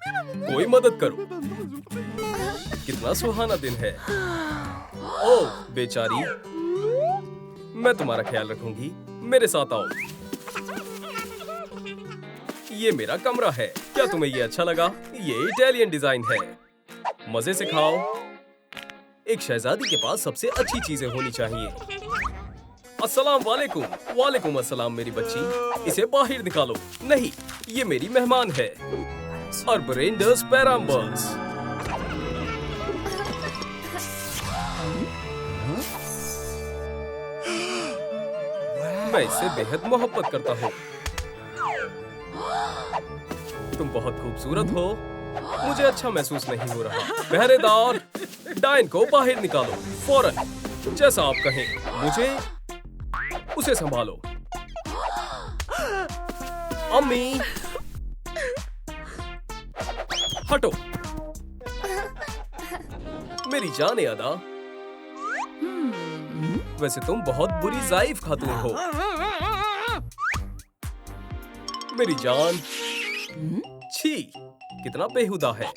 कोई मदद करो। कितना सुहाना दिन है। ओह बेचारी, मैं तुम्हारा ख्याल रखूंगी। मेरे साथ आओ। ये मेरा कमरा है। क्या तुम्हें ये अच्छा लगा? ये इटालियन डिजाइन है। मजे से खाओ। एक शहजादी के पास सबसे अच्छी चीजें होनी चाहिए। अस्सलाम वालेकुम। वालेकुम अस्सलाम मेरी बच्ची। इसे बाहर निकालो। नहीं, ये मेरी मेहमान है। अर्बरेंडस पैराम्बस। मैं इससे बेहद मोहब्बत करता हूँ। तुम बहुत खूबसूरत हो। मुझे अच्छा महसूस नहीं हो रहा। पहरेदार, डायन को बाहर निकालो फौरन। जैसा आप कहें। मुझे उसे संभालो। अम्मी, हटो। मेरी जान अदा, वैसे तुम बहुत बुरी ज़ाइफ खातून हो। मेरी जान, छी, कितना बेहुदा है।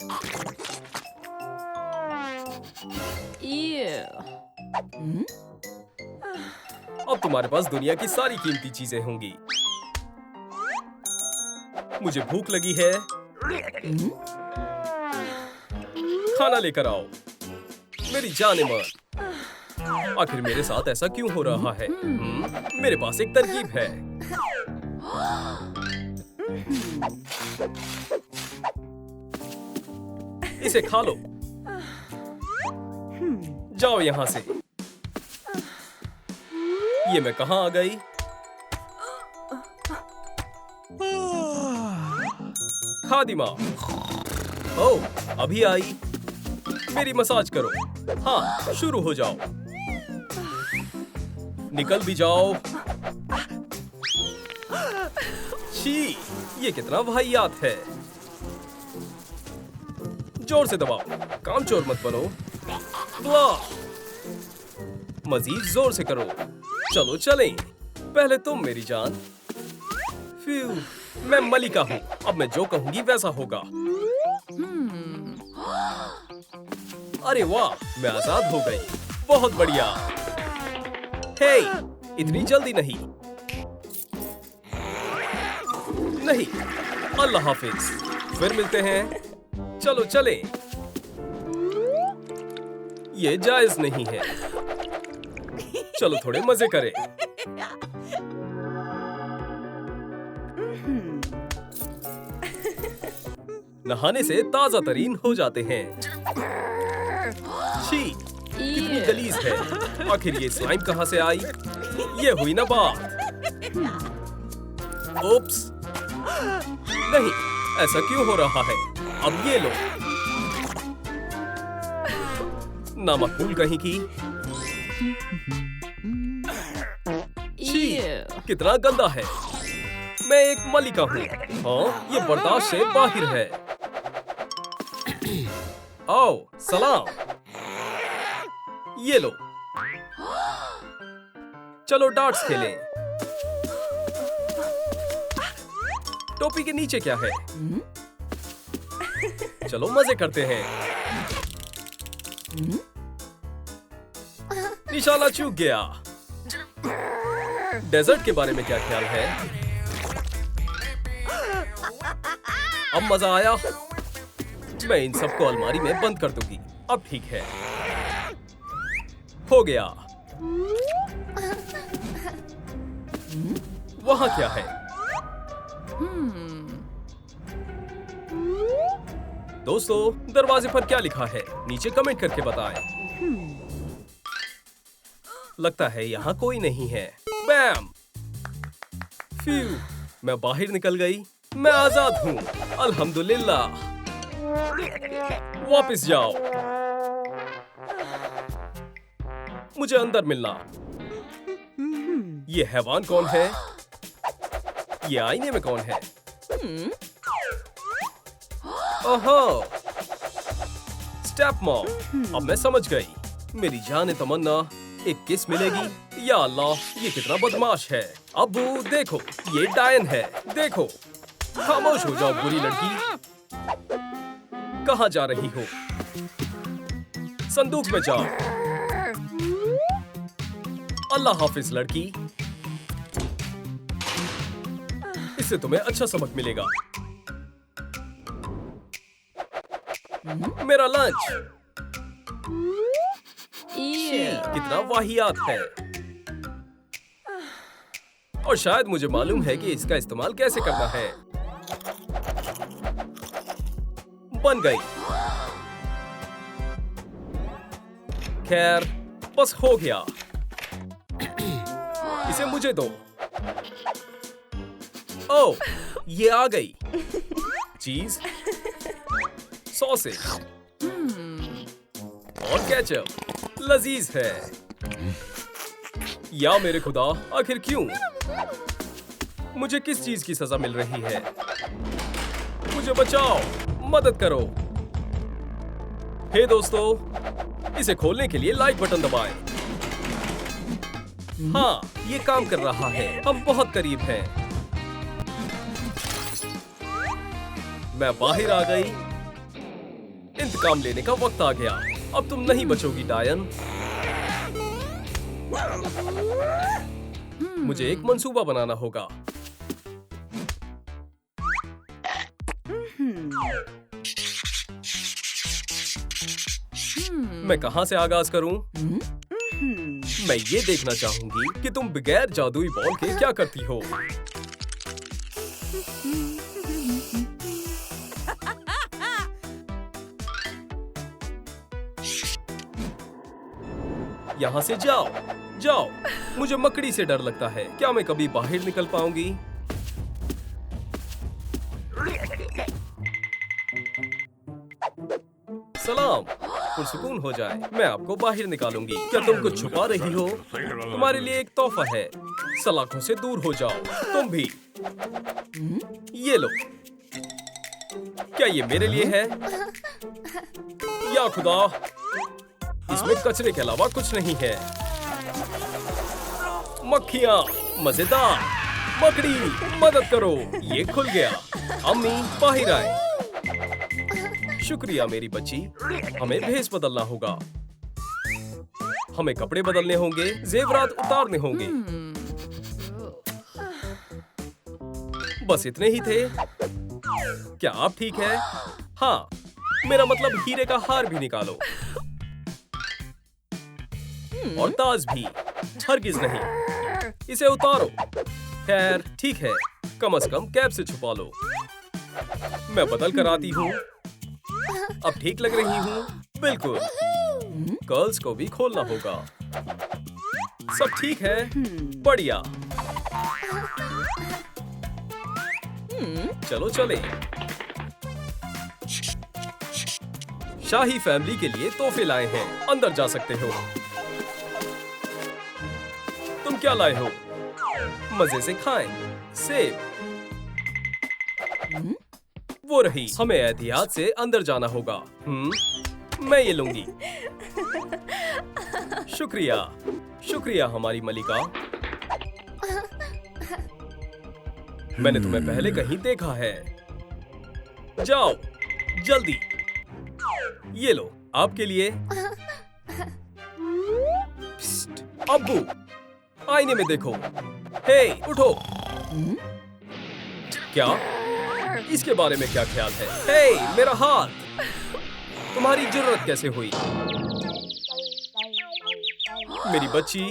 अब तुम्हारे पास दुनिया की सारी कीमती चीजें होंगी। मुझे भूख लगी है। खाना लेकर आओ। मेरी जान-ए-मन, आखिर मेरे साथ ऐसा क्यों हो रहा है? मेरे पास एक तरकीब है। इसे खा लो। जाओ यहाँ से। ये मैं कहाँ आ गई? खादिमा। ओह, अभी आई। मेरी मसाज करो। हाँ, शुरू हो जाओ। निकल भी जाओ। छी, ये कितना वाहियात है। जोर से दबाओ। कामचोर मत बनो। वाह, मजीद जोर से करो। चलो चलें। पहले तुम मेरी जान। फ्यू, मैं मलिका हूँ। अब मैं जो कहूंगी वैसा होगा। अरे वाह, मैं आजाद हो गई। बहुत बढ़िया। हे, इतनी जल्दी नहीं। नहीं, अल्लाह हाफिज। फिर मिलते हैं। चलो चलें। ये जायज नहीं है। चलो थोड़े मजे करें। नहाने से ताजा तरीन हो जाते हैं। छी, कितनी गलीज है। आखिर ये स्लाइम कहाँ से आई? ये हुई ना बात। ओप्स, नहीं, ऐसा क्यों हो रहा है? अब ये लो। नामकबूल कहीं की। छी, कितना गंदा है। मैं एक मलिका हूँ। हाँ, ये बर्दाश्त से बाहर है। आओ, सलाम। ये लो। चलो डार्ट्स खेलें। टोपी के नीचे क्या है? चलो मजे करते हैं। निशाना चूक गया। डेजर्ट के बारे में क्या ख्याल है? अब मजा आया। मैं इन सबको अलमारी में बंद कर दूंगी। अब ठीक है। हो गया। वहाँ क्या है? दोस्तों, दरवाजे पर क्या लिखा है? नीचे कमेंट करके बताएं। लगता है यहाँ कोई नहीं है। बैम! फ्यू, मैं बाहर निकल गई। मैं आजाद हूँ। अल्हम्दुलिल्लाह। वापस जाओ। मुझे अंदर मिलना। ये हैवान कौन है? ये आईने में कौन है? ओहो, स्टेप मॉम। अब मैं समझ गई। मेरी जान तमन्ना, एक किस मिलेगी? या अल्लाह, ये कितना बदमाश है। अब्बू देखो, ये डायन है। देखो। खामोश हो जाओ बुरी लड़की। कहाँ जा रही हो? संदूक में जाओ। अल्लाह हाफिज लड़की। इससे तुम्हें अच्छा सबक मिलेगा। मेरा लंच। छी, कितना वाहियात है। और शायद मुझे मालूम है कि इसका इस्तेमाल कैसे करना है। बन गई। खैर, बस हो गया। इसे मुझे दो। ओह, ये आ गई। चीज, सॉसेज और केचप। लजीज है। या मेरे खुदा, आखिर क्यों? मुझे किस चीज की सजा मिल रही है? मुझे बचाओ, मदद करो। हे दोस्तों, इसे खोलने के लिए लाइक बटन दबाएं। हाँ, ये काम कर रहा है। हम बहुत करीब हैं। मैं बाहर आ गई। इंतकाम लेने का वक्त आ गया। अब तुम नहीं बचोगी डायन। मुझे एक मंसूबा बनाना होगा। मैं कहां से आगाज करूं? मैं ये देखना चाहूंगी कि तुम बगैर जादुई बॉल के क्या करती हो। यहाँ से जाओ, जाओ। मुझे मकड़ी से डर लगता है। क्या मैं कभी बाहर निकल पाऊंगी? सलाम, पुरसुकून हो जाए। मैं आपको बाहर निकालूंगी। क्या तुम कुछ छुपा रही हो? तुम्हारे लिए एक तोहफा है। सलाखों से दूर हो जाओ। तुम भी। ये लो। क्या ये मेरे लिए है? या खुदा, इसमें कचरे के अलावा कुछ नहीं है। मक्खियाँ, मजेदार। मकड़ी, मदद करो। ये खुल गया। अम्मी, बाहर आए। शुक्रिया मेरी बच्ची। हमें भेस बदलना होगा। हमें कपड़े बदलने होंगे, जेवरात उतारने होंगे। बस इतने ही थे। क्या आप ठीक है? हाँ, मेरा मतलब हीरे का हार भी निकालो। और ताज भी। हरगिज नहीं। इसे उतारो। खैर, ठीक है। कम से कम कैप से छुपा लो। मैं बदल कर आती हूँ। अब ठीक लग रही हूँ? बिल्कुल। कर्ल्स को भी खोलना होगा। सब ठीक है? बढ़िया। चलो चले। शाही फैमिली के लिए तोहफे लाए हैं। अंदर जा सकते हो। तुम क्या लाए हो? मजे से खाएं। सेब। वो रही। हमें एहतियात से अंदर जाना होगा। मैं ये लूंगी। शुक्रिया, शुक्रिया हमारी मलिका। मैंने तुम्हें पहले कहीं देखा है। जाओ, जल्दी। ये लो, आपके लिए। अब्बू, आईने में देखो। हे, उठो। क्या? इसके बारे में क्या ख्याल है? हे, मेरा हाथ। तुम्हारी जरूरत कैसे हुई? मेरी बच्ची।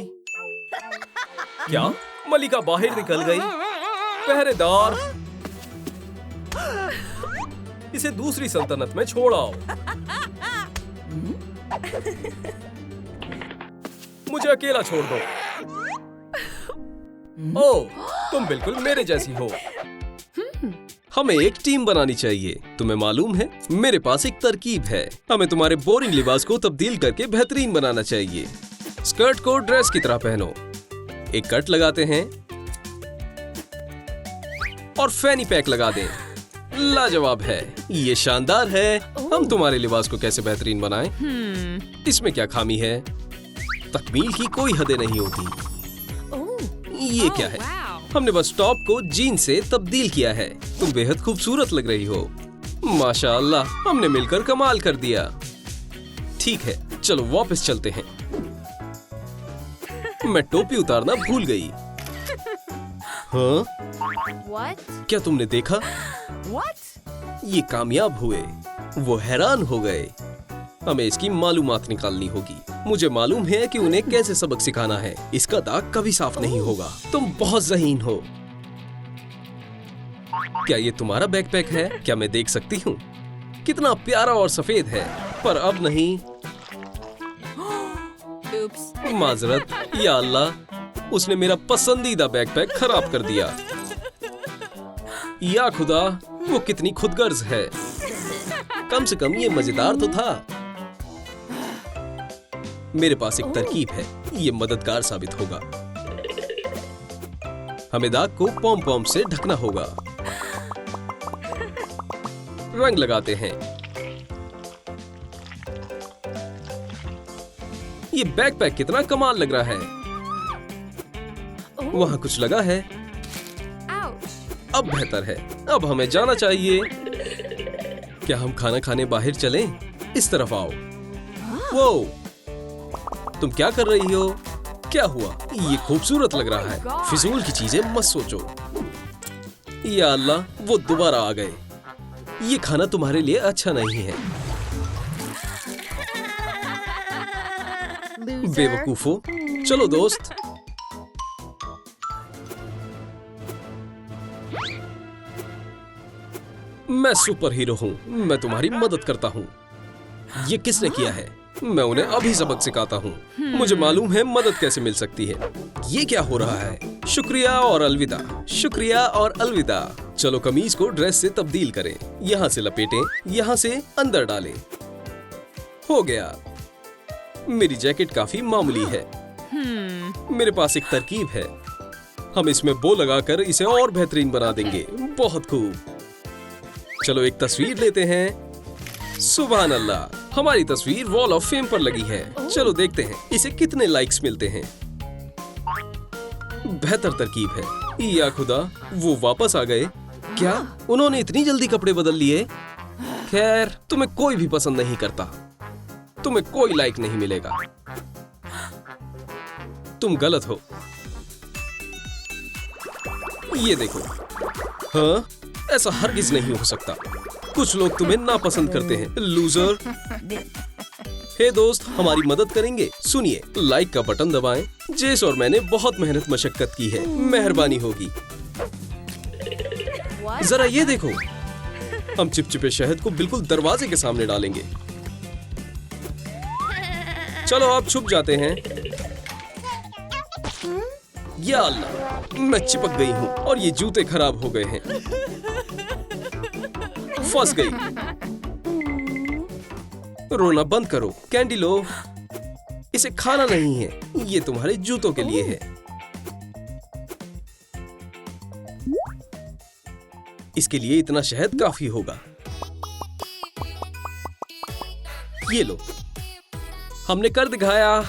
क्या? मलिका बाहर निकल गई? पहरेदार, इसे दूसरी सल्तनत में छोड़ आओ। मुझे अकेला छोड़ दो। ओह, तुम बिल्कुल मेरे जैसी हो। हमें एक टीम बनानी चाहिए। तुम्हें मालूम है, मेरे पास एक तरकीब है। हमें तुम्हारे बोरिंग लिबास को तब्दील करके बेहतरीन बनाना चाहिए। स्कर्ट को ड्रेस की तरह पहनो। एक कट लगाते हैं और फैनी पैक लगा दें। लाजवाब है। ये शानदार है। हम तुम्हारे लिबास को कैसे बेहतरीन बनाएं? इसमें क्या खामी है? तकमील की कोई हदें नहीं होती। ये क्या है? हमने बस टॉप को जीन से तब्दील किया है। तुम बेहद खूबसूरत लग रही हो। माशाअल्लाह, हमने मिलकर कमाल कर दिया। ठीक है, चलो वापस चलते हैं। मैं टोपी उतारना भूल गई। हाँ? What? क्या तुमने देखा? What? ये कामयाब हुए। वो हैरान हो गए। हमें इसकी मालूमात निकालनी होगी। मुझे मालूम है कि उन्हें कैसे सबक सिखाना है। इसका दाग कभी साफ नहीं होगा। तुम बहुत ज़हीन हो। क्या ये तुम्हारा बैकपैक है? क्या मैं देख सकती हूँ? कितना प्यारा और सफेद है, पर अब नहीं। Oops. माजरत, या अल्लाह, उसने मेरा पसंदीदा बैकपैक खराब कर दिया। या खुदा, वो कितनी खुदगर्ज है। कम से कम ये मजेदार तो था। मेरे पास एक तरकीब है, ये मददगार साबित होगा। हमें दाग को पॉम पॉम से ढकना होगा। रंग लगाते हैं। ये बैकपैक कितना कमाल लग रहा है। वहां कुछ लगा है। Ouch. अब बेहतर है। अब हमें जाना चाहिए। क्या हम खाना खाने बाहर चलें? इस तरफ आओ। वो, तुम क्या कर रही हो? क्या हुआ? ये खूबसूरत लग रहा है। फिजूल की चीजें मत सोचो। या अल्लाह, वो दोबारा आ गए। ये खाना तुम्हारे लिए अच्छा नहीं है। Loser. बेवकूफो, चलो दोस्त। मैं सुपर हीरो हूँ। मैं तुम्हारी मदद करता हूँ। ये किसने किया है? मैं उन्हें अभी सबक सिखाता हूँ। मुझे मालूम है मदद कैसे मिल सकती है। ये क्या हो रहा है? शुक्रिया और अलविदा, शुक्रिया और अलविदा। चलो कमीज को ड्रेस से तब्दील करें। यहाँ से लपेटें, यहाँ से अंदर डालें। हो गया। मेरी जैकेट काफी मामूली है। मेरे पास एक तरकीब है। हम इसमें बो लगाकर इसे और बेहतरीन बना देंगे। बहुत खूब। चलो एक तस्वीर लेते हैं। सुभान अल्लाह, हमारी तस्वीर वॉल ऑफ फेम पर लगी है। चलो देखते हैं इसे कितने लाइक्स मिलते हैं। बेहतर तरकीब है। या खुदा, वो वापस आ गए। क्या उन्होंने इतनी जल्दी कपड़े बदल लिए? खैर, तुम्हें कोई भी पसंद नहीं करता। तुम्हें कोई लाइक नहीं मिलेगा। तुम गलत हो। ये देखो। हाँ, ऐसा हरगिज नहीं हो सकता। कुछ लोग तुम्हें नापसंद करते हैं। लूजर। हे दोस्त, हमारी मदद करेंगे? सुनिए, लाइक का बटन दबाएं। जेस और मैंने बहुत मेहनत मशक्कत की है। मेहरबानी होगी। What? जरा ये देखो। हम चिपचिपे शहद को बिल्कुल दरवाजे के सामने डालेंगे। चलो आप छुप जाते हैं। या अल्लाह, मैं चिपक गई हूँ और ये जूते खराब हो गए हैं। फंस गई। रोना बंद करो। कैंडी लो। इसे खाना नहीं है, ये तुम्हारे जूतों के लिए है। इसके लिए इतना शहद काफी होगा। ये लो, हमने कर दिखाया।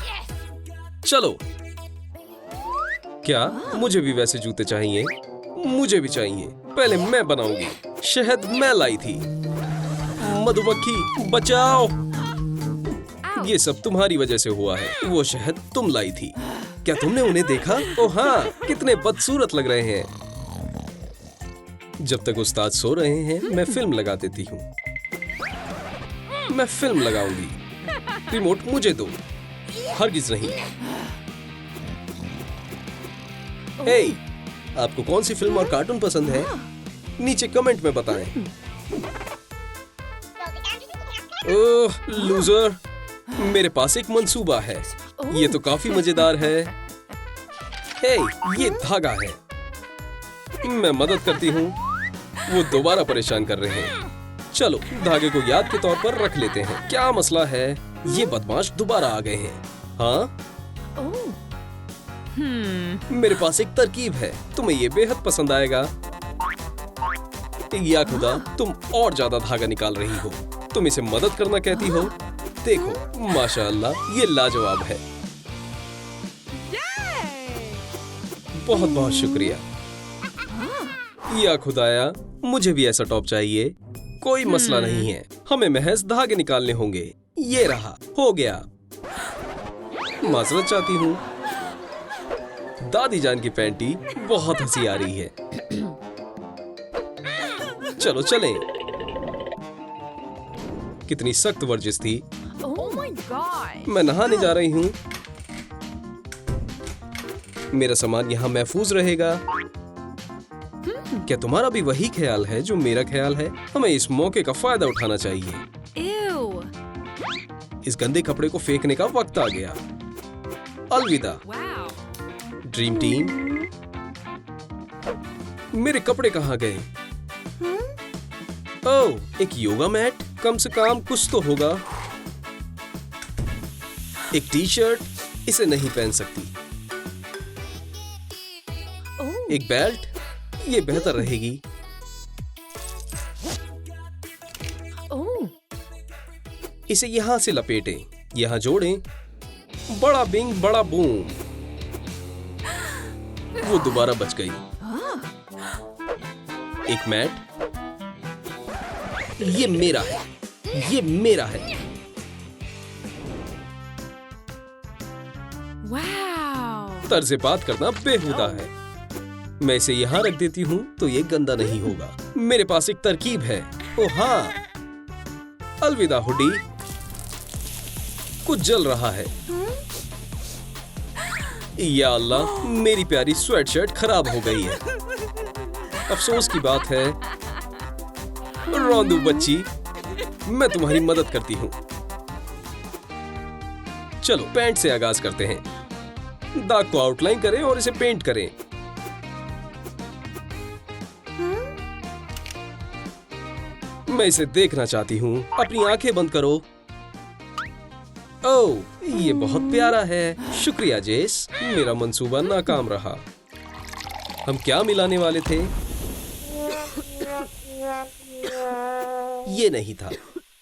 चलो। क्या मुझे भी वैसे जूते चाहिए? मुझे भी चाहिए। पहले मैं बनाऊंगी। शहद मैं लाई थी। मधुमक्खी बचाओ। ये सब तुम्हारी वजह से हुआ है। वो शहद तुम लाई थी। क्या तुमने उन्हें देखा? ओ हाँ, कितने बदसूरत लग रहे हैं। जब तक उस्ताद सो रहे हैं, मैं फिल्म लगा देती हूँ। मैं फिल्म लगाऊंगी। रिमोट मुझे दो। हरगिज नहीं। हे, आपको कौन सी फिल्म और कार्टून पसंद है? नीचे कमेंट में बताएं। ओह लूजर, मेरे पास एक मंसूबा है। ये तो काफी मजेदार है। हे, ये धागा है। मैं मदद करती हूँ। वो दोबारा परेशान कर रहे हैं। चलो धागे को याद के तौर पर रख लेते हैं। क्या मसला है? ये बदमाश दोबारा आ गए हैं। हाँ, मेरे पास एक तरकीब है। तुम्हें ये बेहद पसंद आएगा। या खुदा, तुम और ज्यादा धागा निकाल रही हो। तुम इसे मदद करना कहती हो। देखो, माशाअल्लाह, ये लाजवाब है। बहुत बहुत शुक्रिया। या खुदाया, मुझे भी ऐसा टॉप चाहिए। कोई मसला नहीं है, हमें महज धागे निकालने होंगे। ये रहा, हो गया। माजरत चाहती हूँ। दादी जान की पैंटी बहुत हंसी आ रही है। चलो चलें। कितनी सख्त वर्जिश थी। Oh my god. मैं नहाने जा रही हूँ। मेरा सामान यहाँ महफूज रहेगा। क्या तुम्हारा भी वही ख्याल है जो मेरा ख्याल है? हमें इस मौके का फायदा उठाना चाहिए। Ew. इस गंदे कपड़े को फेंकने का वक्त आ गया। अलविदा Wow. Dream team. मेरे कपड़े कहाँ गए? ओह, एक योगा मैट। कम से कम कुछ तो होगा। एक टी शर्ट, इसे नहीं पहन सकती। Oh. एक बेल्ट, ये बेहतर रहेगी। Oh. इसे यहां से लपेटें, यहां जोड़ें। बड़ा बिंग बड़ा बूम। वो दोबारा बच गई। एक मैट। ये मेरा है, ये मेरा है। Wow. तर्ज बात करना बेहुदा है। मैं इसे यहां रख देती हूं तो ये गंदा नहीं होगा। मेरे पास एक तरकीब है। ओ हाँ, अलविदा हुडी। कुछ जल रहा है। या अल्लाह, मेरी प्यारी स्वेटशर्ट खराब हो गई है। अफसोस की बात है। रोंदू बच्ची, मैं तुम्हारी मदद करती हूँ। चलो पैंट से आगाज करते हैं। दाग को आउटलाइन करें और इसे पेंट करें। मैं इसे देखना चाहती हूँ। अपनी आंखें बंद करो। ओह, ये बहुत प्यारा है। शुक्रिया जेस, मेरा मंसूबा नाकाम रहा। हम क्या मिलाने वाले थे? ये नहीं था।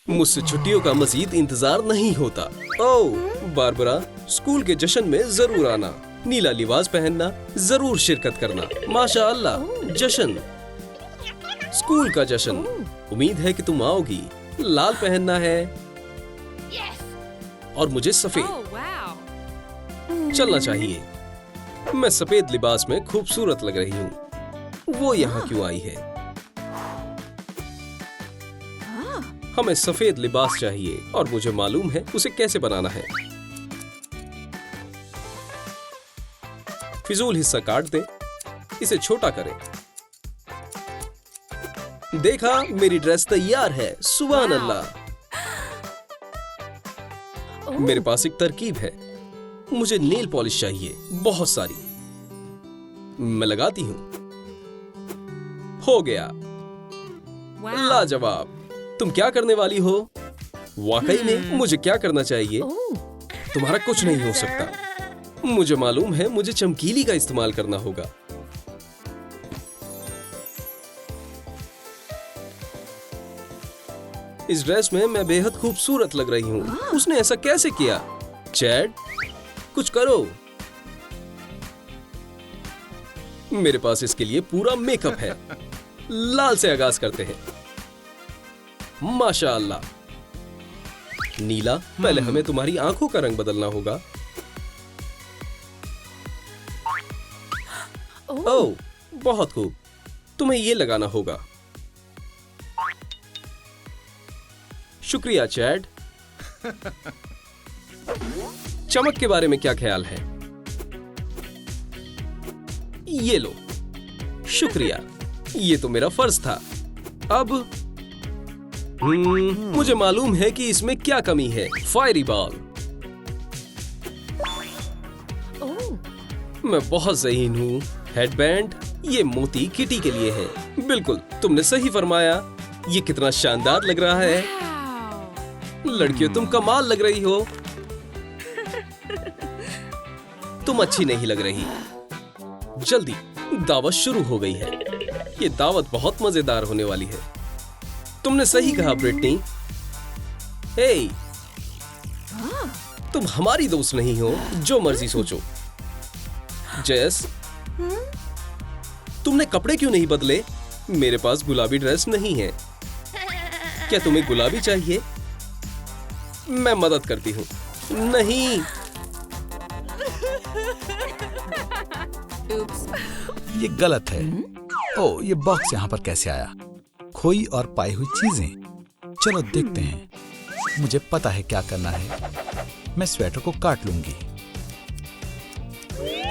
मुझसे छुट्टियों का मजीद इंतजार नहीं होता। ओह बारबरा, स्कूल के जश्न में जरूर आना। नीला लिबास पहनना, जरूर शिरकत करना। माशाअल्लाह, जश्न, स्कूल का जश्न। उम्मीद है कि तुम आओगी। लाल पहनना है और मुझे सफेद। Oh wow. चलना चाहिए। मैं सफेद लिबास में खूबसूरत लग रही हूँ। वो यहाँ क्यों आई है? हमें सफेद लिबास चाहिए और मुझे मालूम है उसे कैसे बनाना है। फिजूल हिस्सा काट दें, इसे छोटा करें। देखा, मेरी ड्रेस तैयार है। सुभान अल्लाह। मेरे पास एक तरकीब है। मुझे नेल पॉलिश चाहिए, बहुत सारी। मैं लगाती हूं। हो गया। Wow. लाजवाब। तुम क्या करने वाली हो? वाकई में मुझे क्या करना चाहिए? Oh. तुम्हारा कुछ नहीं हो सकता। मुझे मालूम है, मुझे चमकीली का इस्तेमाल करना होगा। इस ड्रेस में मैं बेहद खूबसूरत लग रही हूँ। उसने ऐसा कैसे किया? चैड, कुछ करो। मेरे पास इसके लिए पूरा मेकअप है। लाल से आगाज करते हैं। माशाअल्लाह। नीला, पहले हमें तुम्हारी आंखों का रंग बदलना होगा। ओह, बहुत खूब। तुम्हें ये लगाना होगा। शुक्रिया चैड। चमक के बारे में क्या ख्याल है? ये लो। शुक्रिया, ये तो मेरा फर्ज था। अब मुझे मालूम है कि इसमें क्या कमी है। Fiery ball. Oh. मैं बहुत ज़हीन हूँ। हेडबैंड, ये मोती किटी के लिए है। बिल्कुल, तुमने सही फरमाया। ये कितना शानदार लग रहा है। Wow. लड़कियों, तुम कमाल लग रही हो। तुम अच्छी नहीं लग रही। जल्दी, दावत शुरू हो गई है। ये दावत बहुत मजेदार होने वाली है। तुमने सही कहा ब्रिटनी। हे, तुम हमारी दोस्त नहीं हो, जो मर्जी सोचो। जेस, तुमने कपड़े क्यों नहीं बदले? मेरे पास गुलाबी ड्रेस नहीं है। क्या तुम्हें गुलाबी चाहिए? मैं मदद करती हूँ। नहीं, Oops. ये गलत है। ओ, ये बॉक्स यहाँ पर कैसे आया? खोई और पाई हुई चीजें। चलो देखते हैं। मुझे पता है क्या करना है। मैं स्वेटर को काट लूंगी,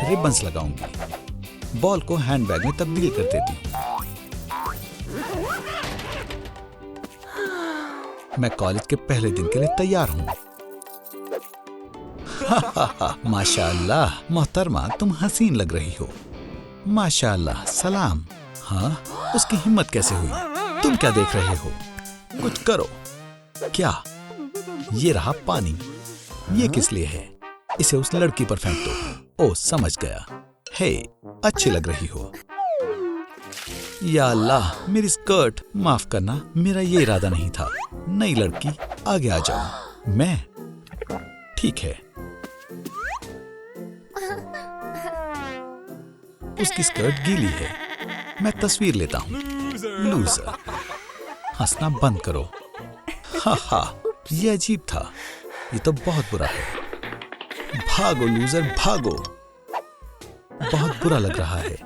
रिबन्स लगाऊंगी, बॉल को हैंडबैग में तब्दील कर देती हूँ। मैं कॉलेज के पहले दिन के लिए तैयार हूँ। माशाअल्लाह मोहतरमा, तुम हसीन लग रही हो। माशाअल्लाह, सलाम। हाँ, उसकी हिम्मत कैसे हुई? तुम क्या देख रहे हो? कुछ करो। क्या? ये रहा पानी। ये किस लिए है? इसे उस लड़की पर फेंक दो। ओ, समझ गया। हे, अच्छी लग रही हो। या अल्लाह, मेरी स्कर्ट। माफ करना, मेरा ये इरादा नहीं था। नई लड़की, आगे आ जाओ। मैं? ठीक है। उसकी स्कर्ट गीली है। मैं तस्वीर लेता हूँ। लूजर। हंसना बंद करो। हा हा, ये अजीब था। ये तो बहुत बुरा है। भागो लूजर, भागो। बहुत बुरा लग रहा है।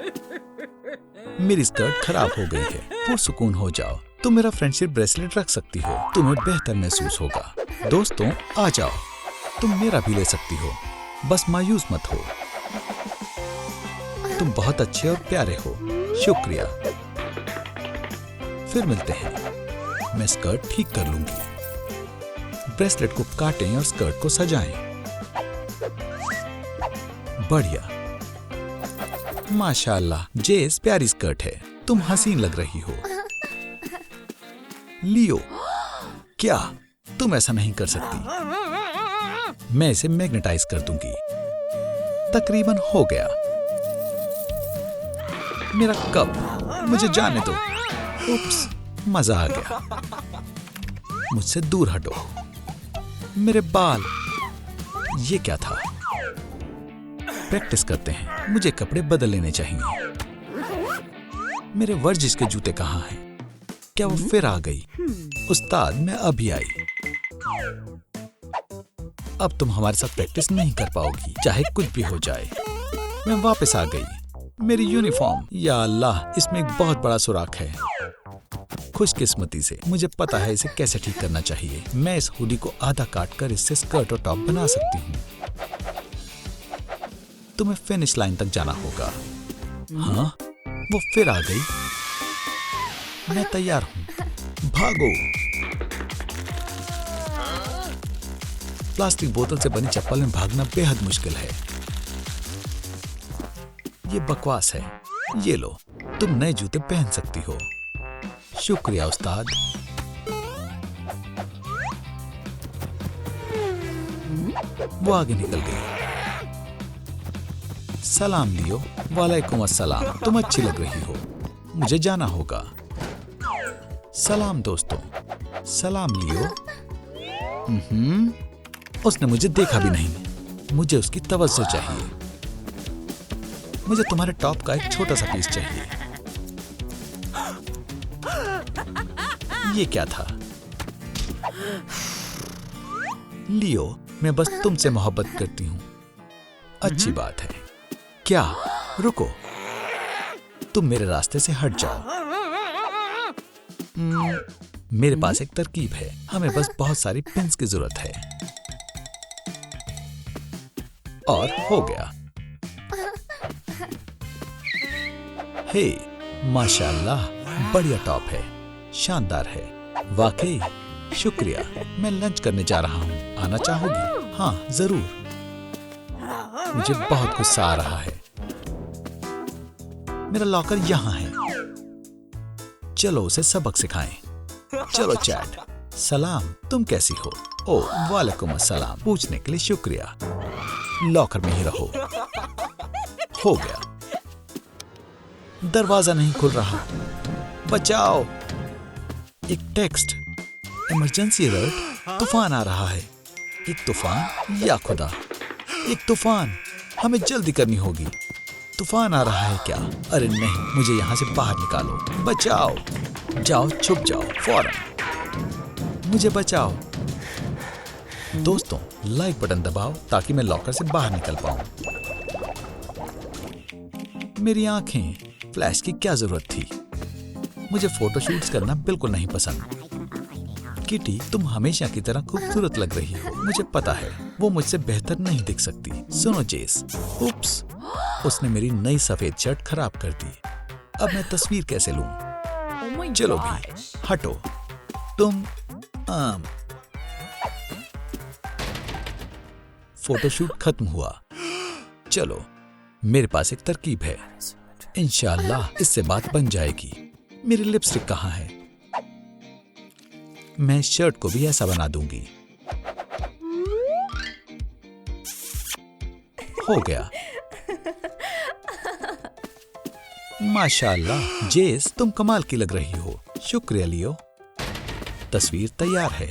मेरी स्कर्ट खराब हो गई है। पुरसुकून हो जाओ। तुम मेरा फ्रेंडशिप ब्रेसलेट रख सकती हो। तुम्हें बेहतर महसूस होगा। दोस्तों, आ जाओ। तुम मेरा भी ले सकती हो। बस मायूस मत हो। तुम बहुत अच्छे और प्यारे हो। शुक्रिया। फिर मिलते हैं। मैं स्कर्ट ठीक कर लूंगी। ब्रेसलेट को काटें और स्कर्ट को सजाएं। बढ़िया। माशाअल्लाह, जेस, प्यारी स्कर्ट है। तुम हसीन लग रही हो। लियो, क्या तुम ऐसा नहीं कर सकती? मैं इसे मैग्नेटाइज कर दूंगी। तकरीबन हो गया। मेरा कप, मुझे जाने दो। उप्स, मजा आ गया। मुझसे दूर हटो। मेरे बाल, ये क्या था? प्रैक्टिस करते हैं। मुझे कपड़े बदल लेने चाहिए। मेरे वर्जिश के जूते कहाँ हैं? क्या वो फिर आ गई? उस्ताद, मैं अभी आई। अब तुम हमारे साथ प्रैक्टिस नहीं कर पाओगी, चाहे कुछ भी हो जाए। मैं वापस आ गई। मेरी यूनिफॉर्म, या अल्लाह, इसमें एक बहुत बड़ा सुराख है। खुशकिस्मती से मुझे पता है इसे कैसे ठीक करना चाहिए। मैं इस हुडी को आधा काट कर इससे स्कर्ट और टॉप बना सकती हूँ। तुम्हें फिनिश लाइन तक जाना होगा। हाँ, वो फिर आ गई। मैं तैयार हूँ। भागो। प्लास्टिक बोतल से बनी चप्पल में भागना बेहद मुश्किल है। ये बकवास है। ये लो, तुम नए जूते पहन सकती हो। शुक्रिया उस्ताद। वो आगे निकल गई। सलाम लियो। वालेकुम अस्सलाम। तुम अच्छी लग रही हो। मुझे जाना होगा। सलाम दोस्तों। सलाम लियो। उसने मुझे देखा भी नहीं। मुझे उसकी तवज्जो चाहिए। मुझे तुम्हारे टॉप का एक छोटा सा पीस चाहिए। ये क्या था? लियो, मैं बस तुमसे मोहब्बत करती हूँ। अच्छी बात है। क्या? रुको, तुम मेरे रास्ते से हट जाओ। मेरे पास एक तरकीब है। हमें बस बहुत सारी पिन्स की जरूरत है। और हो गया। हे, माशाअल्लाह, बढ़िया टॉप है। शानदार है। वाकई, शुक्रिया। मैं लंच करने जा रहा हूँ। आना चाहोगी? हाँ, जरूर। मुझे बहुत गुस्सा आ रहा है। मेरा लॉकर यहाँ है। चलो उसे सबक सिखाएं। चलो चैट। सलाम, तुम कैसी हो? ओ, वालेकुम अस्सलाम। पूछने के लिए शुक्रिया। लॉकर में ही रहो। हो गया। दरवाजा नहीं खुल रहा। बचाओ। एक टेक्स्ट। Emergency alert. तूफान आ रहा है। एक तूफान? या खुदा, एक तूफान। हमें जल्दी करनी होगी। तूफान आ रहा है क्या? अरे नहीं, मुझे यहाँ से बाहर निकालो। बचाओ। जाओ, छुप जाओ फौरन। मुझे बचाओ। दोस्तों, लाइक बटन दबाओ ताकि मैं लॉकर से बाहर निकल पाऊं। मेरी आंखें, फ्लैश की क्या जरूरत थी? मुझे फोटोशूट्स करना बिल्कुल नहीं पसंद। किटी, तुम हमेशा की तरह खूबसूरत लग रही हो। मुझे पता है वो मुझसे बेहतर नहीं दिख सकती। सुनो जेस, उप्स, उसने मेरी नई सफेद शर्ट खराब कर दी। अब मैं तस्वीर कैसे लूं? Oh my चलो भी, gosh. हटो। तुम फोटोशूट खत्म हुआ। चलो, मेरे पास एक तरकीब है। इंशाल्लाह इससे बात बन जाएगी। मेरी लिपस्टिक कहाँ है? मैं शर्ट को भी ऐसा बना दूंगी। हो गया। माशाल्लाह, जेस, तुम कमाल की लग रही हो। शुक्रिया लियो। तस्वीर तैयार है।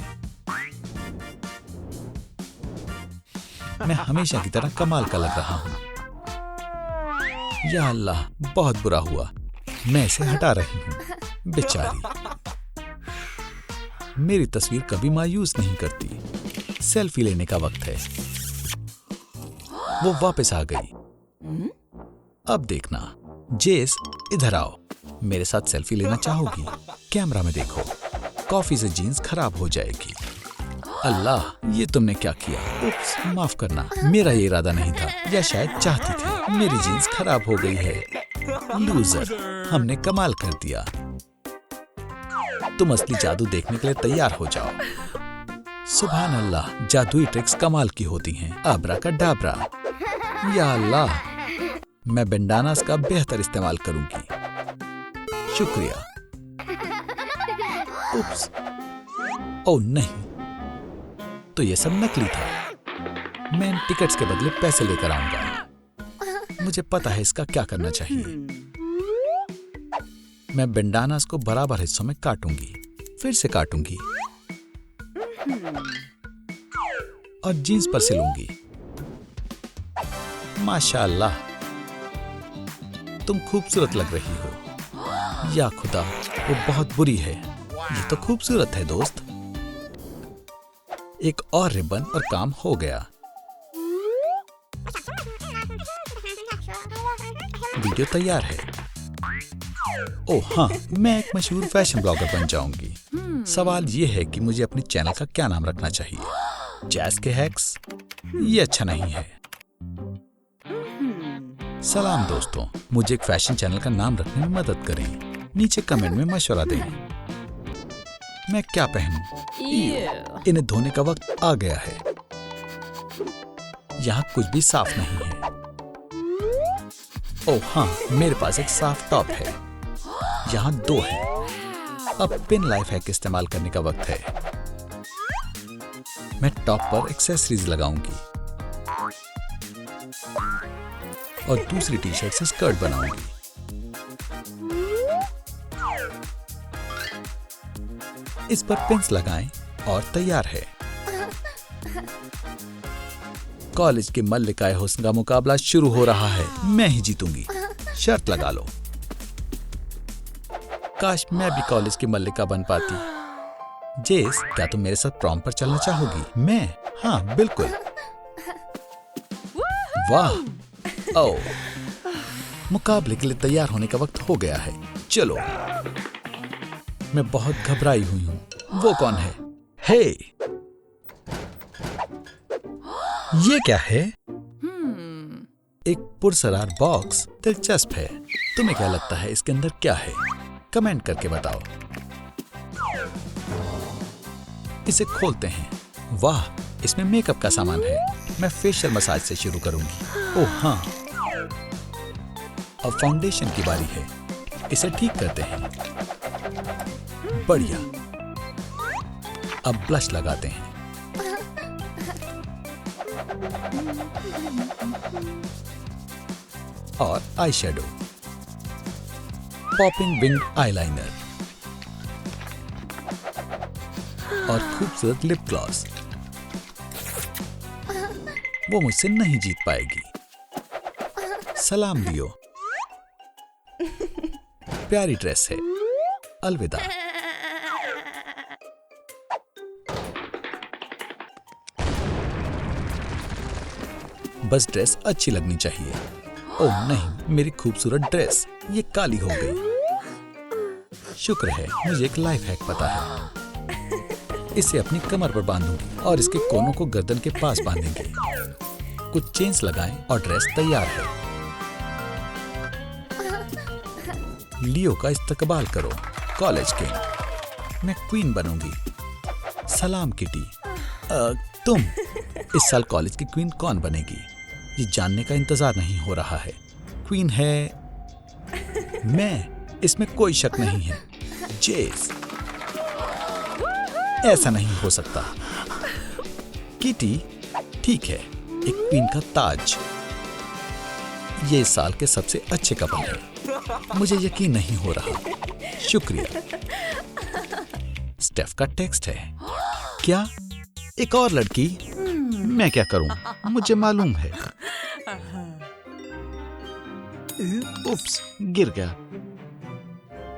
मैं हमेशा की तरह कमाल का लग रहा हूं। या अल्लाह, बहुत बुरा हुआ। मैं इसे हटा रही हूं। बेचारी। मेरी तस्वीर कभी मायूस नहीं करती। सेल्फी लेने का वक्त है। वो वापस आ गई। अब देखना। जेस, इधर आओ। मेरे साथ सेल्फी लेना चाहोगी? कैमरा में देखो। कॉफी से जीन्स खराब हो जाएगी। अल्लाह, ये तुमने क्या किया? उप्स, माफ करना, मेरा ये इरादा नहीं था, या शायद चाहती थी। मेरी जीन्स खराब हो गई है। लूजर, हमने कमाल कर दिया। तुम असली जादू देखने के लिए तैयार हो जाओ। सुभान अल्लाह, जादुई ट्रिक्स कमाल की होती हैं। अब्राकडाब्रा। या अल्लाह, मैं बेंडानास का बेहतर इस्तेमाल करूंगी। शुक्रिया। उप्स, ओह नहीं, तो ये सब नकली था। मैं इन टिकट्स के बदले पैसे लेकर आऊंगा। मुझे पता है इसका क्या करना चाहिए। मैं बेंडानास को बराबर हिस्सों में काटूंगी, फिर से काटूंगी और जीन्स पर सिलूंगी। माशाअल्लाह, तुम खूबसूरत लग रही हो। या खुदा, वो बहुत बुरी है। ये तो खूबसूरत है दोस्त। एक और रिबन और काम हो गया। वीडियो तैयार है। ओह हाँ, मैं एक मशहूर फैशन ब्लॉगर बन जाऊंगी। सवाल ये है कि मुझे अपने चैनल का क्या नाम रखना चाहिए? जैस के हैक्स? ये अच्छा नहीं है। सलाम दोस्तों, मुझे एक फैशन चैनल का नाम रखने में मदद करें। नीचे कमेंट में मशवरा दें। मैं क्या पहनूं? Ew. इन्हें धोने का वक्त आ गया है। यहाँ कुछ भी साफ नहीं है। ओह हाँ, मेरे पास एक साफ टॉप है। यहाँ 2 है। अब पिन लाइफ हैक इस्तेमाल करने का वक्त है। मैं टॉप पर एक्सेसरीज लगाऊंगी और दूसरी टी शर्ट से स्कर्ट बनाऊंगी। इस पर पिन्स लगाएं और तैयार है। कॉलेज के मल्लिकाए हुस्न का मुकाबला शुरू हो रहा है। मैं ही जीतूंगी। शर्त लगा लो। काश मैं भी कॉलेज की मल्लिका बन पाती। जेस, क्या तुम मेरे साथ प्रॉम पर चलना चाहोगी? मैं? हाँ, बिल्कुल। वाह, ओह, मुकाबले के लिए तैयार होने का वक्त हो गया है। चलो। मैं बहुत घबराई हुई हूँ। वो कौन है? हे, ये क्या है? एक पुरस्कार बॉक्स। दिलचस्प है। तुम्हें क्या लगता है इसके अंदर क्या है? कमेंट करके बताओ। इसे खोलते हैं। वाह, इसमें मेकअप का सामान है। मैं फेशियल मसाज से शुरू करूंगी। ओह हाँ, अब फाउंडेशन की बारी है। इसे ठीक करते हैं। बढ़िया। अब ब्लश लगाते हैं। और eye shadow, popping wing eyeliner और खूबसूरत लिप ग्लॉस। वो मुझसे नहीं जीत पाएगी। सलाम लियो। प्यारी ड्रेस है। अलविदा। बस ड्रेस अच्छी लगनी चाहिए। ओह नहीं, मेरी खूबसूरत ड्रेस ये काली हो गई। शुक्र है मुझे एक लाइफ हैक पता है। इसे अपनी कमर पर बांधूंगी और इसके कोनों को गर्दन के पास बांधेंगे। कुछ चेन्स लगाएं और ड्रेस तैयार है। लियो का इस्तकबाल करो, कॉलेज किंग। मैं क्वीन बनूंगी। सलाम किटी। तुम इस साल कॉलेज की क्वीन कौन बनेगी, ये जानने का इंतजार नहीं हो रहा है। क्वीन है मैं, इसमें कोई शक नहीं है। जेस, ऐसा नहीं हो सकता। किटी, ठीक है, एक क्वीन का ताज। ये इस साल के सबसे अच्छे कपल है। मुझे यकीन नहीं हो रहा। शुक्रिया। स्टेफ का टेक्स्ट है। क्या एक और लड़की? मैं क्या करूं, मुझे मालूम है। उप्स, गिर गया।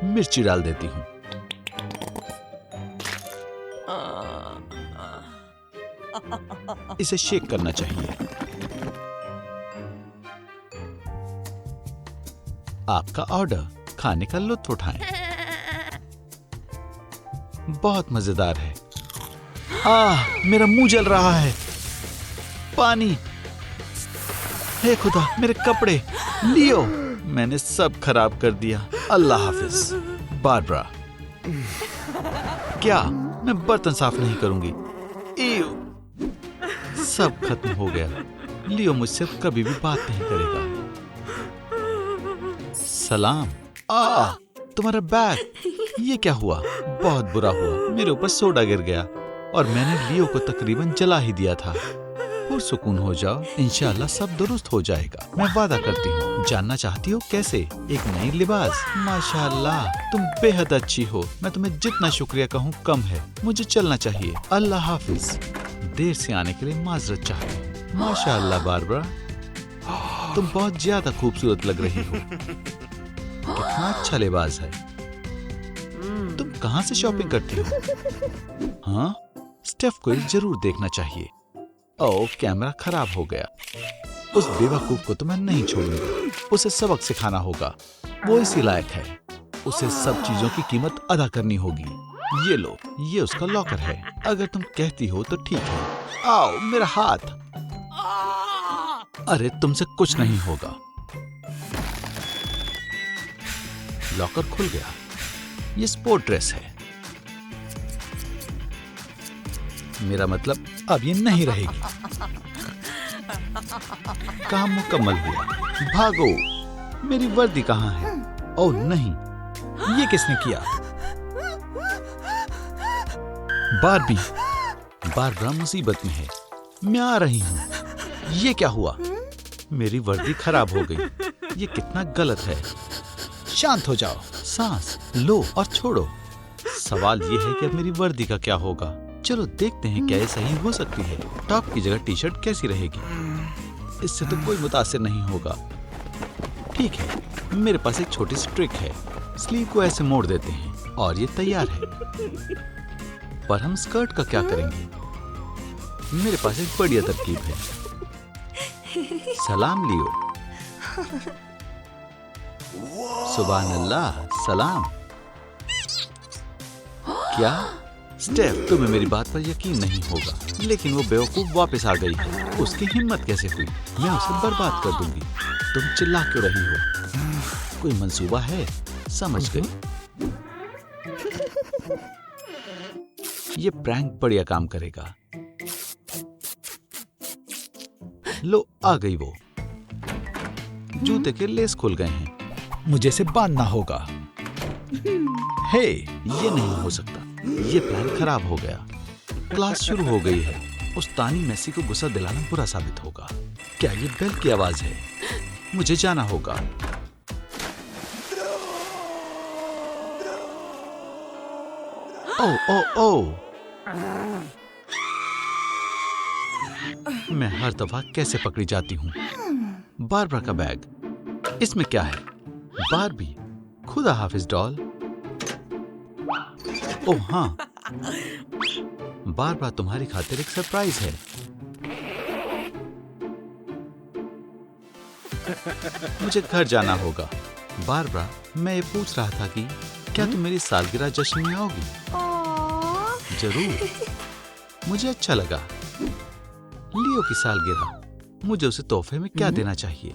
मिर्ची डाल देती हूं। इसे शेक करना चाहिए। आपका ऑर्डर, खाने का लुत्फ उठाएं। बहुत मजेदार है। मेरा मुंह जल रहा है। पानी, हे खुदा, मेरे कपड़े। लियो, मैंने सब खराब कर दिया। अल्लाह हाफिज। बारबरा, क्या मैं बर्तन साफ नहीं करूंगी? ईव, सब खत्म हो गया। लियो मुझसे कभी भी बात नहीं करेगा। सलाम। तुम्हारा बैग, ये क्या हुआ? बहुत बुरा हुआ, मेरे ऊपर सोडा गिर गया और मैंने लियो को तकरीबन जला ही दिया था। पुरसुकून हो जाओ, इंशाअल्लाह सब दुरुस्त हो जाएगा, मैं वादा करती हूँ। जानना चाहती हो कैसे? एक नई लिबास। माशाअल्लाह, तुम बेहद अच्छी हो। मैं तुम्हें जितना शुक्रिया कहूँ कम है। मुझे चलना चाहिए। अल्लाह हाफिज। देर से आने के लिए माजरत चाहती हूँ। माशाअल्लाह बारबरा, तुम बहुत ज्यादा खूबसूरत लग रही हो। कितना अच्छा लिबास है। तुम कहाँ से शॉपिंग करती हो? हाँ, स्टेफ को जरूर देखना चाहिए। ओह, कैमरा खराब हो गया। उस बेवकूफ को तो मैं नहीं छोड़ूंगा। उसे सबक सिखाना होगा। वो इसी लायक है। उसे सब चीजों की कीमत अदा करनी होगी। ये लो, ये उसका लॉकर है। अगर तुम कहती हो तो ठीक है। आओ, मेरा हाथ। अरे, तुमसे कुछ नहीं होगा। लॉकर खुल गया। ये स्पोर्ट ड्रेस है। मेरा मतलब अब ये नहीं रहेगी। काम मुकम्मल हुआ। भागो, मेरी वर्दी कहाँ है? ओह नहीं, ये किसने किया? बारबी, बारबरा मुसीबत में है। मैं आ रही हूँ। ये क्या हुआ? मेरी वर्दी खराब हो गई। ये कितना गलत है। शांत हो जाओ, सांस लो और छोड़ो। सवाल ये है कि अब मेरी वर्दी का क्या होगा? चलो देखते हैं क्या ये सही हो सकती है। टॉप की जगह टी शर्ट कैसी रहेगी? इससे तो कोई मुतासिर नहीं होगा। ठीक है, मेरे पास एक छोटी सी ट्रिक है। स्लीव को ऐसे मोड़ देते हैं और ये तैयार है। पर हम स्कर्ट का क्या करेंगे? मेरे पास एक बढ़िया तरकीब है। सलाम लियो। सुभान अल्लाह, सलाम। क्या स्टेफ, तुम्हें मेरी बात पर यकीन नहीं होगा, लेकिन वो बेवकूफ वापस आ गई है। उसकी हिम्मत कैसे हुई? मैं उसे बर्बाद कर दूंगी। तुम चिल्ला क्यों रही हो? कोई मंसूबा है? समझ गई। ये प्रैंक बढ़िया काम करेगा। लो, आ गई वो। जूते के लेस खुल गए हैं। मुझे इसे बांधना होगा। हे, ये नहीं हो सकता। ये प्लान खराब हो गया। क्लास शुरू हो गई है। उस तानी मैसी को गुस्सा दिलाना बुरा साबित होगा। क्या ये बेल की आवाज है? मुझे जाना होगा। ओ ओ ओ, मैं हर दफा कैसे पकड़ी जाती हूँ। बारबरा का बैग, इसमें क्या है? बारबी, खुदा हाफिज डॉल। ओह हाँ, बारबरा तुम्हारी खातिर एक सरप्राइज है। मुझे घर जाना होगा। बारबरा, मैं ये पूछ रहा था कि क्या तुम मेरी सालगिरह जश्न में आओगी? जरूर। मुझे अच्छा लगा। लियो की सालगिरह, मुझे उसे तोहफे में क्या देना चाहिए?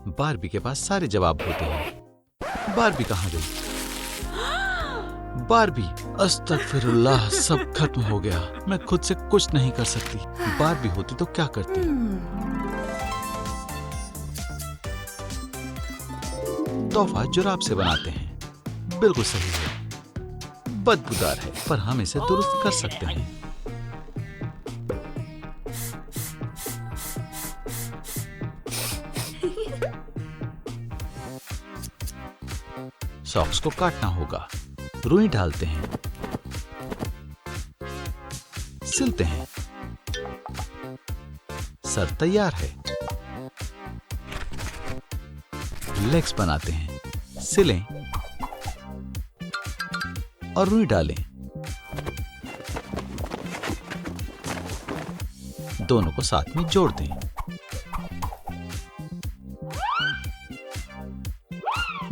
बारबी के पास सारे जवाब होते हैं। बारबी कहाँ गई? बारबी, अस्तगफिरुल्लाह, सब खत्म हो गया। मैं खुद से कुछ नहीं कर सकती। बारबी होती तो क्या करती? तोहफा जुराब से बनाते हैं। बिल्कुल सही है। बदबूदार है, पर हम इसे दुरुस्त कर सकते हैं। सॉक्स को काटना होगा। रुई डालते हैं, सिलते हैं। सर तैयार है। लेग्स बनाते हैं, सिलें और रुई डालें। दोनों को साथ में जोड़ दें।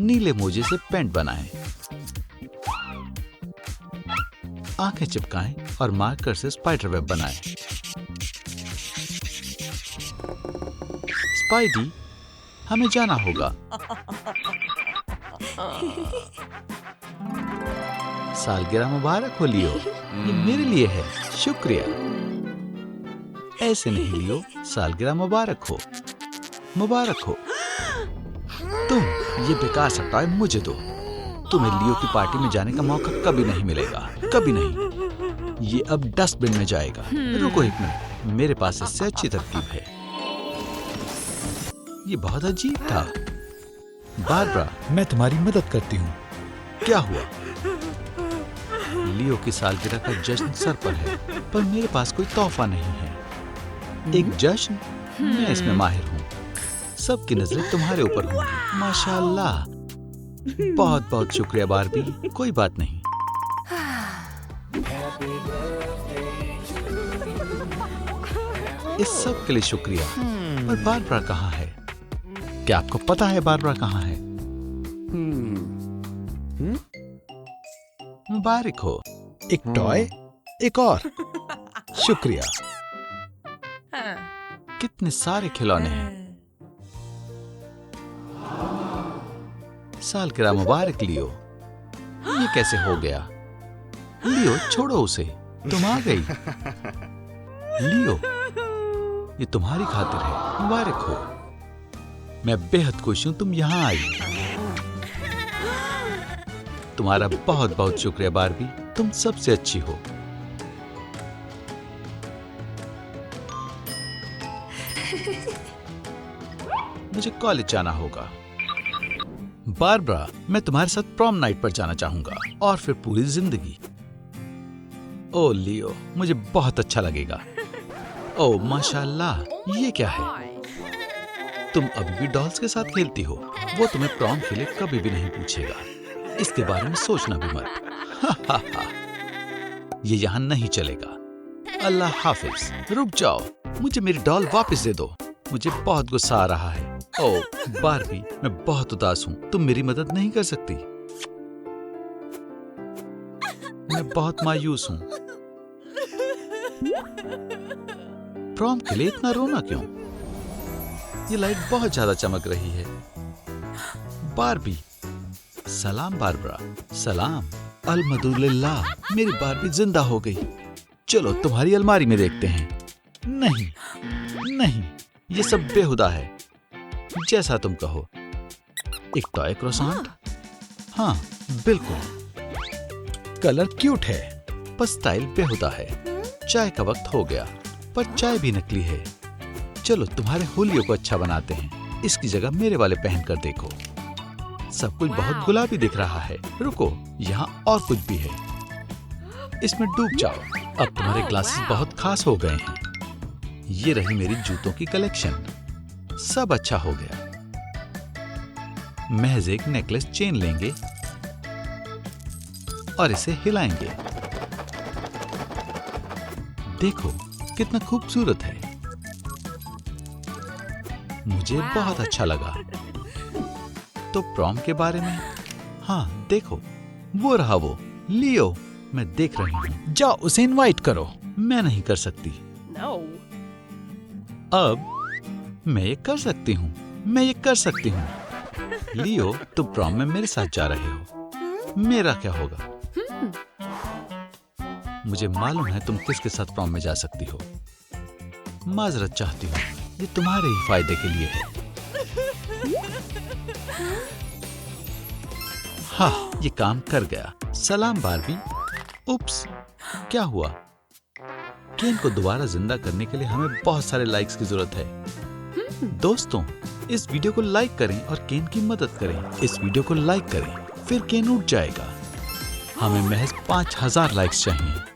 नीले मोजे से पैंट बनाएं। आंखें चिपकाएं और मार्कर से स्पाइडर वेब बनाएं। स्पाइडी, हमें जाना होगा। सालगिरह मुबारक हो लियो। ये मेरे लिए है। शुक्रिया। ऐसे नहीं लियो, सालगिरह मुबारक हो। मुबारक हो। तुम, ये बेकार सा टॉय मुझे दो। तुम्हें लियो की पार्टी में जाने का मौका कभी नहीं मिलेगा, कभी नहीं। ये अब डस्टबिन में जाएगा। रुको एक मिनट, मेरे पास इससे अच्छी तरकीब है। ये बहुत अजीब था। बारबरा, मैं तुम्हारी मदद करती हूँ। क्या हुआ? लियो की सालगिरह का जश्न सर पर है, पर मेरे पास कोई तोहफा नहीं है। एक जश्न? मैं इसमें माहिर हूँ। सबकी नजरें तुम्हारे ऊपर होंगी। माशाअल्लाह। बहुत बहुत शुक्रिया बारबी। कोई बात नहीं। इस सब के लिए शुक्रिया। पर बारबरा कहाँ है? क्या आपको पता है बारबरा कहाँ है? मुबारक हो। एक टॉय, एक और। शुक्रिया। कितने सारे खिलौने हैं। सालगिरह मुबारक लियो। ये कैसे हो गया? लियो, छोड़ो उसे। तुम आ गई। लियो, ये तुम्हारी खातिर है। मुबारक हो। मैं बेहद खुश हूं तुम यहां आई। तुम्हारा बहुत बहुत शुक्रिया बारबी। तुम सबसे अच्छी हो। मुझे कॉलेज जाना होगा। बारबरा, मैं तुम्हारे साथ प्रॉम नाइट पर जाना चाहूंगा और फिर पूरी जिंदगी। ओ लियो, मुझे बहुत अच्छा लगेगा। ओ माशाअल्लाह, ये क्या है? तुम अभी भी डॉल्स के साथ खेलती हो। वो तुम्हें प्रॉम के लिए कभी भी नहीं पूछेगा। इसके बारे में सोचना भी मत। ये यहाँ नहीं चलेगा। अल्लाह हाफिज। रुक जाओ, मुझे मेरी डॉल वापस दे दो। मुझे बहुत गुस्सा आ रहा है। ओह बारबी, मैं बहुत उदास हूँ। तुम मेरी मदद नहीं कर सकती। मैं बहुत मायूस हूँ। प्रॉम के लिए इतना रोना क्यों? ये लाइट बहुत ज्यादा चमक रही है। बारबी, सलाम बारबरा। सलाम। अल्हम्दुलिल्लाह, मेरी बारबी जिंदा हो गई। चलो तुम्हारी अलमारी में देखते हैं। नहीं नहीं, ये सब बेहुदा है। जैसा तुम कहो। एक टॉय क्रोसेंट? हाँ बिल्कुल। कलर क्यूट है, पर स्टाइल बेहुदा है। चाय का वक्त हो गया, पर चाय भी नकली है। चलो तुम्हारे होलियो को अच्छा बनाते हैं। इसकी जगह मेरे वाले पहन कर देखो। सब कुछ बहुत गुलाबी दिख रहा है। रुको, यहाँ और कुछ भी है। इसमें डूब जाओ। अब तुम्हारे ग्लासेस बहुत खास हो गए हैं। ये रही मेरी जूतों की कलेक्शन। सब अच्छा हो गया। महज एक नेकलेस चेन लेंगे और इसे हिलाएंगे। देखो कितना खूबसूरत है। मुझे बहुत अच्छा लगा। तो प्रॉम के बारे में? हाँ देखो, वो रहा वो, लियो। मैं देख रही हूँ। जाओ उसे इनवाइट करो। मैं नहीं कर सकती। No. अब मैं ये कर सकती हूँ। मैं ये कर सकती हूँ। लियो, तुम प्रॉम में मेरे साथ जा रहे हो। मेरा क्या होगा? मुझे मालूम है तुम किसके साथ प्रॉम में जा सकती हो। माजरत चाहती हूँ, ये तुम्हारे ही फायदे के लिए है। हाँ, ये काम कर गया। सलाम बारबी। उप्स, क्या हुआ? केन को दोबारा जिंदा करने के लिए हमें बहुत सारे लाइक्स की जरूरत है। दोस्तों, इस वीडियो को लाइक करें और केन की मदद करें। इस वीडियो को लाइक करें, फिर केन उठ जाएगा। हमें महज 5000 लाइक्स चाहिए।